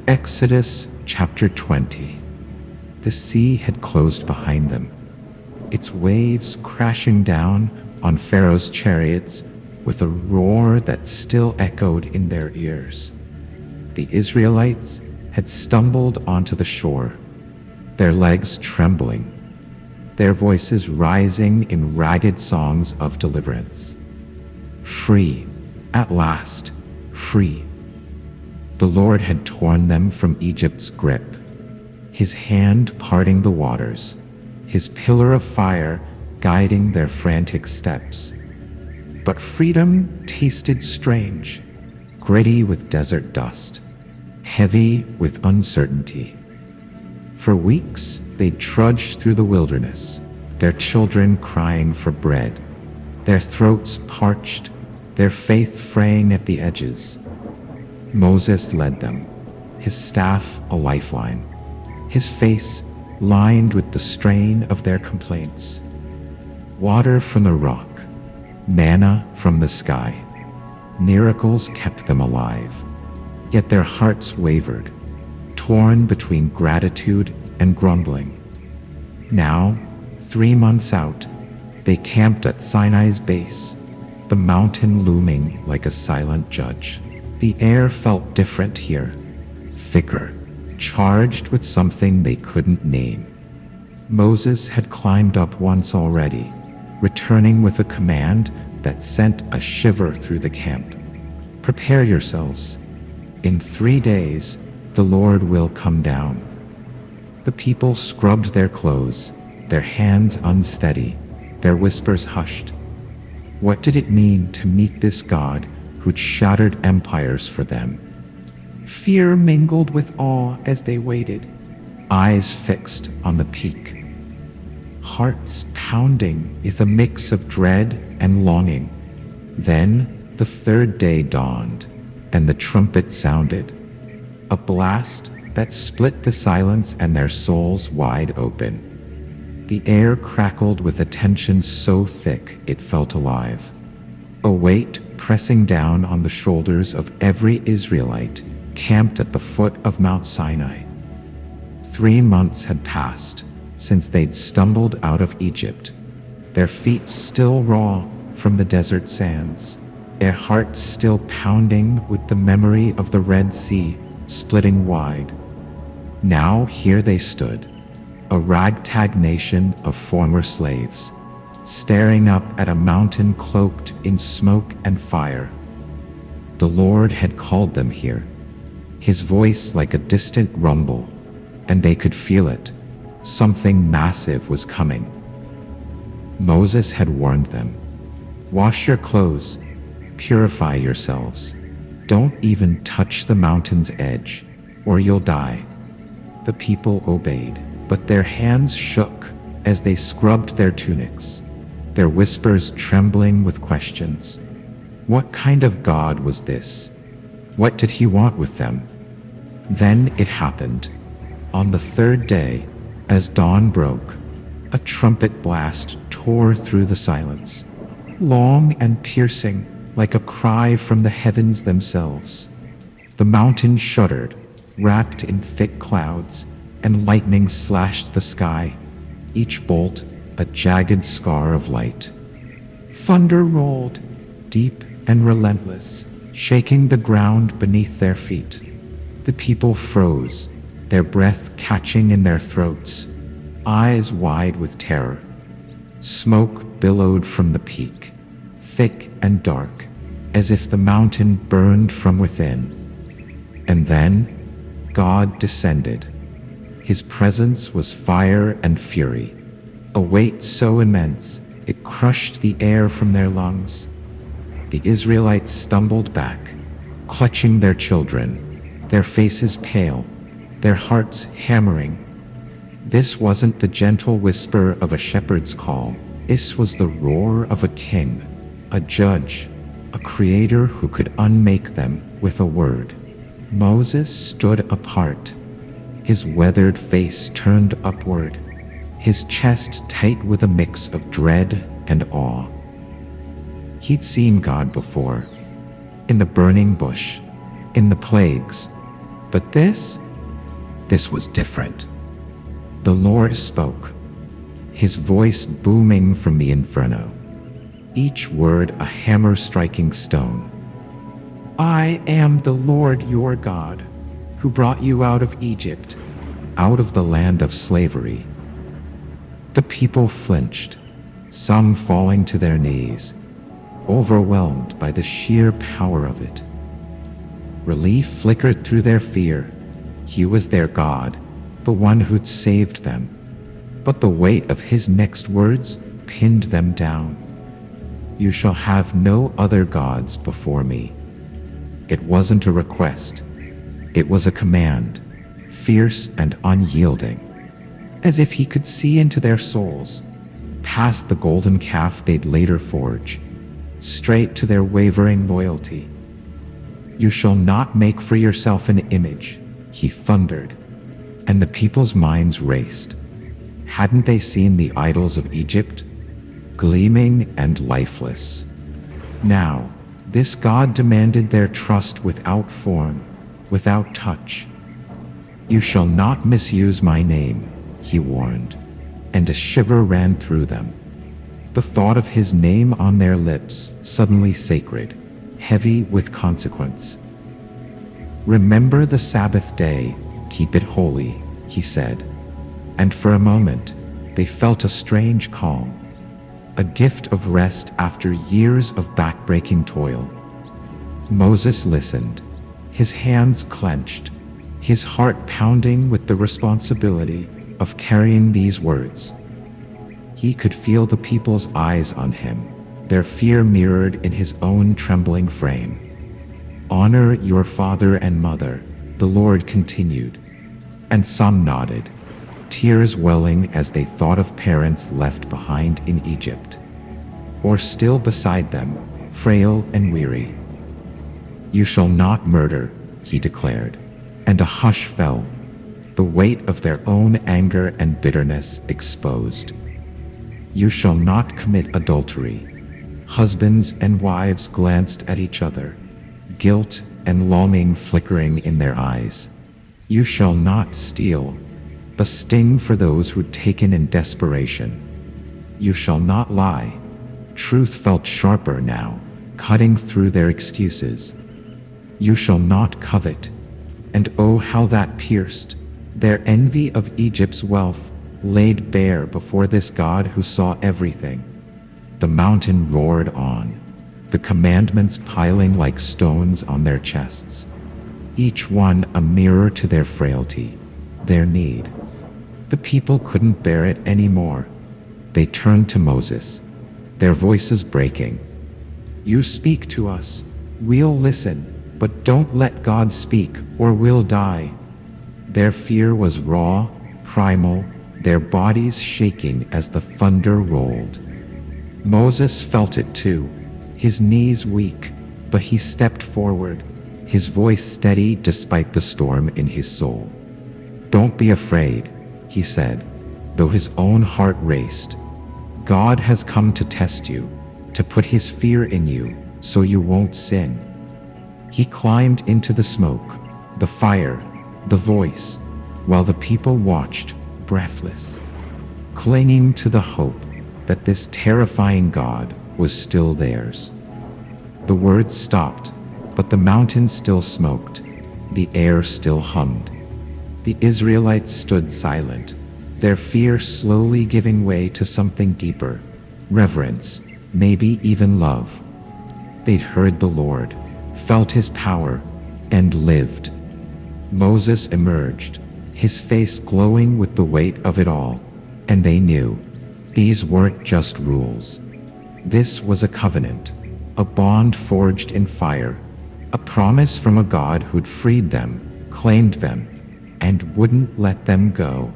Exodus chapter 20. The sea had closed behind them, its waves crashing down on Pharaoh's chariots with a roar that still echoed in their ears. The Israelites had stumbled onto the shore, their legs trembling, their voices rising in ragged songs of deliverance. Free, at last, free. The Lord had torn them from Egypt's grip, his hand parting the waters, his pillar of fire guiding their frantic steps. But freedom tasted strange, gritty with desert dust, heavy with uncertainty. For weeks, they trudged through the wilderness, their children crying for bread, their throats parched, their faith fraying at the edges. Moses led them, his staff a lifeline, his face lined with the strain of their complaints. Water from the rock, manna from the sky. Miracles kept them alive, yet their hearts wavered, torn between gratitude and grumbling. Now, 3 months out, they camped at Sinai's base, the mountain looming like a silent judge. The air felt different here, thicker, charged with something they couldn't name. Moses had climbed up once already, returning with a command that sent a shiver through the camp. Prepare yourselves. In 3 days, the Lord will come down. The people scrubbed their clothes, their hands unsteady, their whispers hushed. What did it mean to meet this God who'd shattered empires for them? Fear mingled with awe as they waited, eyes fixed on the peak, hearts pounding with a mix of dread and longing. Then the 3rd day dawned, and the trumpet sounded, a blast that split the silence and their souls wide open. The air crackled with a tension so thick it felt alive, a weight pressing down on the shoulders of every Israelite camped at the foot of Mount Sinai. 3 months had passed since they'd stumbled out of Egypt, their feet still raw from the desert sands, their hearts still pounding with the memory of the Red Sea splitting wide. Now here they stood, a ragtag nation of former slaves, staring up at a mountain cloaked in smoke and fire. The Lord had called them here, his voice like a distant rumble, and they could feel it. Something massive was coming. Moses had warned them, "Wash your clothes, purify yourselves. Don't even touch the mountain's edge, or you'll die." The people obeyed, but their hands shook as they scrubbed their tunics, their whispers trembling with questions. What kind of God was this? What did he want with them? Then it happened. On the 3rd day, as dawn broke, a trumpet blast tore through the silence, long and piercing like a cry from the heavens themselves. The mountain shuddered, wrapped in thick clouds, and lightning slashed the sky, each bolt a jagged scar of light. Thunder rolled, deep and relentless, shaking the ground beneath their feet. The people froze, their breath catching in their throats, eyes wide with terror. Smoke billowed from the peak, thick and dark, as if the mountain burned from within. And then God descended. His presence was fire and fury, a weight so immense it crushed the air from their lungs. The Israelites stumbled back, clutching their children, their faces pale, their hearts hammering. This wasn't the gentle whisper of a shepherd's call. This was the roar of a king, a judge, a creator who could unmake them with a word. Moses stood apart, his weathered face turned upward, his chest tight with a mix of dread and awe. He'd seen God before, in the burning bush, in the plagues, But this was different. The Lord spoke, his voice booming from the inferno, each word a hammer striking stone. I am the Lord your God, who brought you out of Egypt, out of the land of slavery. The people flinched, some falling to their knees, overwhelmed by the sheer power of it. Relief flickered through their fear. He was their God, the one who'd saved them. But the weight of his next words pinned them down. You shall have no other gods before me. It wasn't a request. It was a command, fierce and unyielding, as if he could see into their souls, past the golden calf they'd later forge, straight to their wavering loyalty. You shall not make for yourself an image, he thundered, and the people's minds raced. Hadn't they seen the idols of Egypt? Gleaming and lifeless. Now, this God demanded their trust without form, without touch. You shall not misuse my name, he warned, and a shiver ran through them. The thought of his name on their lips, suddenly sacred, heavy with consequence. Remember the Sabbath day, keep it holy, he said. And for a moment, they felt a strange calm, a gift of rest after years of backbreaking toil. Moses listened, his hands clenched, his heart pounding with the responsibility of carrying these words. He could feel the people's eyes on him, their fear mirrored in his own trembling frame. Honor your father and mother, the Lord continued, and some nodded, tears welling as they thought of parents left behind in Egypt, or still beside them, frail and weary. You shall not murder, he declared, and a hush fell, the weight of their own anger and bitterness exposed. You shall not commit adultery. Husbands and wives glanced at each other, guilt and longing flickering in their eyes. You shall not steal, a sting for those who'd taken in desperation. You shall not lie. Truth felt sharper now, cutting through their excuses. You shall not covet. And oh, how that pierced. Their envy of Egypt's wealth laid bare before this God who saw everything. The mountain roared on, the commandments piling like stones on their chests, each one a mirror to their frailty, their need. The people couldn't bear it anymore. They turned to Moses, their voices breaking. You speak to us, we'll listen, but don't let God speak or we'll die. Their fear was raw, primal, their bodies shaking as the thunder rolled. Moses felt it too, his knees weak, but he stepped forward, his voice steady despite the storm in his soul. Don't be afraid, he said, though his own heart raced. God has come to test you, to put his fear in you, so you won't sin. He climbed into the smoke, the fire, the voice, while the people watched, breathless, clinging to the hope that this terrifying God was still theirs. The words stopped, but the mountain still smoked, the air still hummed. The Israelites stood silent, their fear slowly giving way to something deeper, reverence, maybe even love. They'd heard the Lord, felt his power, and lived. Moses emerged, his face glowing with the weight of it all, and they knew these weren't just rules. This was a covenant, a bond forged in fire, a promise from a God who'd freed them, claimed them, and wouldn't let them go.